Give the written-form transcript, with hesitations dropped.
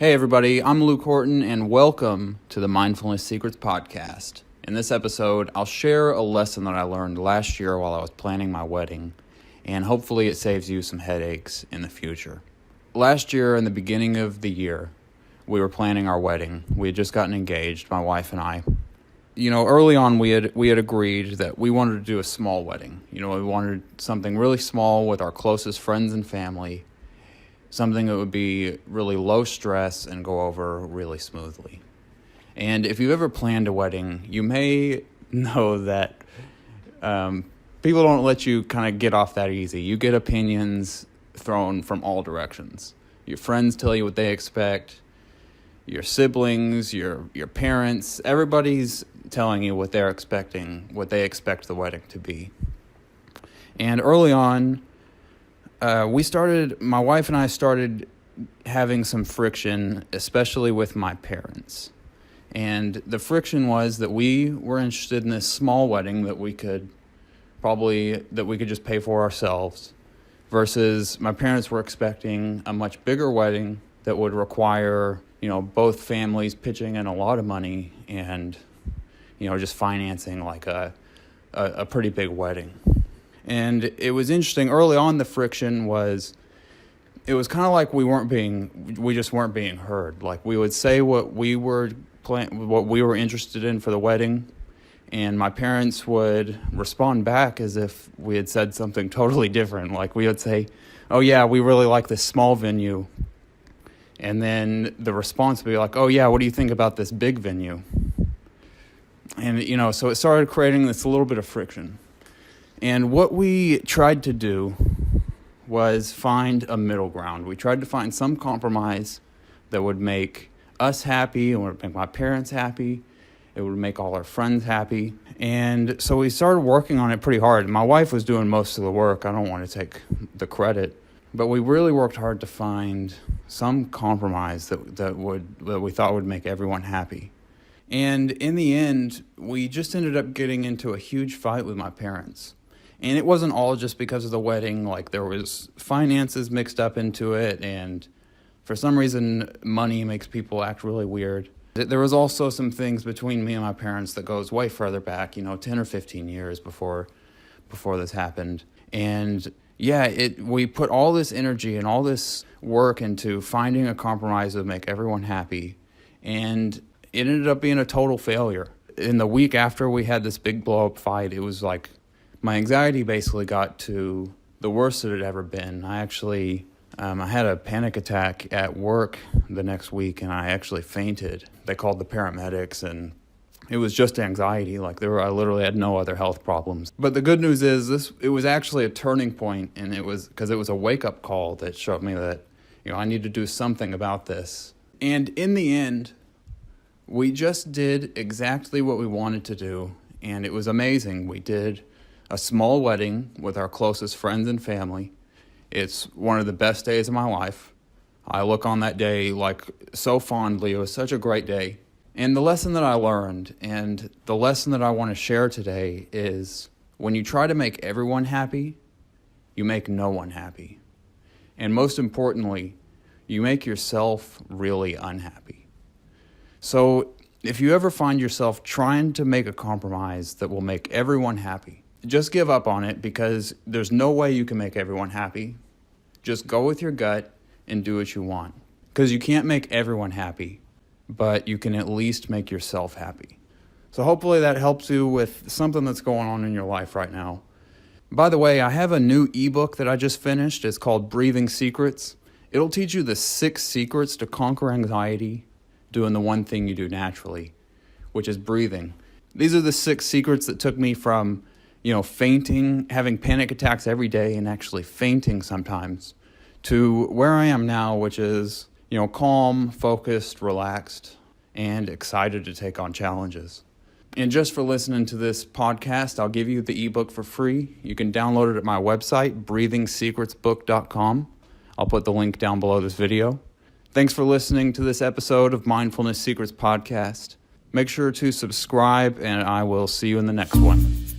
Hey everybody, I'm Luke Horton and welcome to the Mindfulness Secrets Podcast. In this episode, I'll share a lesson that I learned last year while I was planning my wedding, and hopefully it saves you some headaches in the future. Last year, in the beginning of the year, we were planning our wedding. We had just gotten engaged, my wife and I. Early on we had agreed that we wanted to do a small wedding. We wanted something really small with our closest friends and family. Something that would be really low stress and go over really smoothly. And if you've ever planned a wedding, you may know that people don't let you kind of get off that easy. You get opinions thrown from all directions. Your friends tell you what they expect. Your siblings, your parents, everybody's telling you what they're expecting, what they expect the wedding to be. And early on, my wife and I started having some friction, especially with my parents. And the friction was that we were interested in this small wedding that we could just pay for ourselves, versus my parents were expecting a much bigger wedding that would require, both families pitching in a lot of money and, just financing like a pretty big wedding. And it was interesting. Early on, the friction was, it was kind of like we just weren't being heard. Like we would say what we were interested in for the wedding, and my parents would respond back as if we had said something totally different. Like we would say, "Oh yeah, we really like this small venue," and then the response would be like, "Oh yeah, what do you think about this big venue?" And so it started creating this little bit of friction. And what we tried to do was find a middle ground. We tried to find some compromise that would make us happy, and would make my parents happy. It would make all our friends happy. And so we started working on it pretty hard. My wife was doing most of the work. I don't want to take the credit. But we really worked hard to find some compromise that we thought would make everyone happy. And in the end, we just ended up getting into a huge fight with my parents. And it wasn't all just because of the wedding. Like there was finances mixed up into it, and for some reason, money makes people act really weird. There was also some things between me and my parents that goes way further back, 10 or 15 years before this happened. And we put all this energy and all this work into finding a compromise that would make everyone happy, and it ended up being a total failure. In the week after we had this big blow-up fight, it was like my anxiety basically got to the worst it had ever been. I actually, I had a panic attack at work the next week, and I actually fainted. They called the paramedics, and it was just anxiety. I literally had no other health problems. But the good news is it was actually a turning point, and it was because it was a wake-up call that showed me that, I need to do something about this. And in the end, we just did exactly what we wanted to do, and it was amazing. We did a small wedding with our closest friends and family. It's one of the best days of my life. I look on that day so fondly. It was such a great day. And the lesson that I learned, and the lesson that I want to share today, is when you try to make everyone happy, you make no one happy. And most importantly, you make yourself really unhappy. So if you ever find yourself trying to make a compromise that will make everyone happy, just give up on it, because there's no way you can make everyone happy. Just go with your gut and do what you want. Because you can't make everyone happy, but you can at least make yourself happy. So hopefully that helps you with something that's going on in your life right now. By the way, I have a new ebook that I just finished. It's called Breathing Secrets. It'll teach you the 6 secrets to conquer anxiety, doing the one thing you do naturally, which is breathing. These are the 6 secrets that took me from fainting, having panic attacks every day and actually fainting sometimes, to where I am now, which is, calm, focused, relaxed, and excited to take on challenges. And just for listening to this podcast, I'll give you the ebook for free. You can download it at my website, breathingsecretsbook.com. I'll put the link down below this video. Thanks for listening to this episode of Mindfulness Secrets Podcast. Make sure to subscribe, and I will see you in the next one.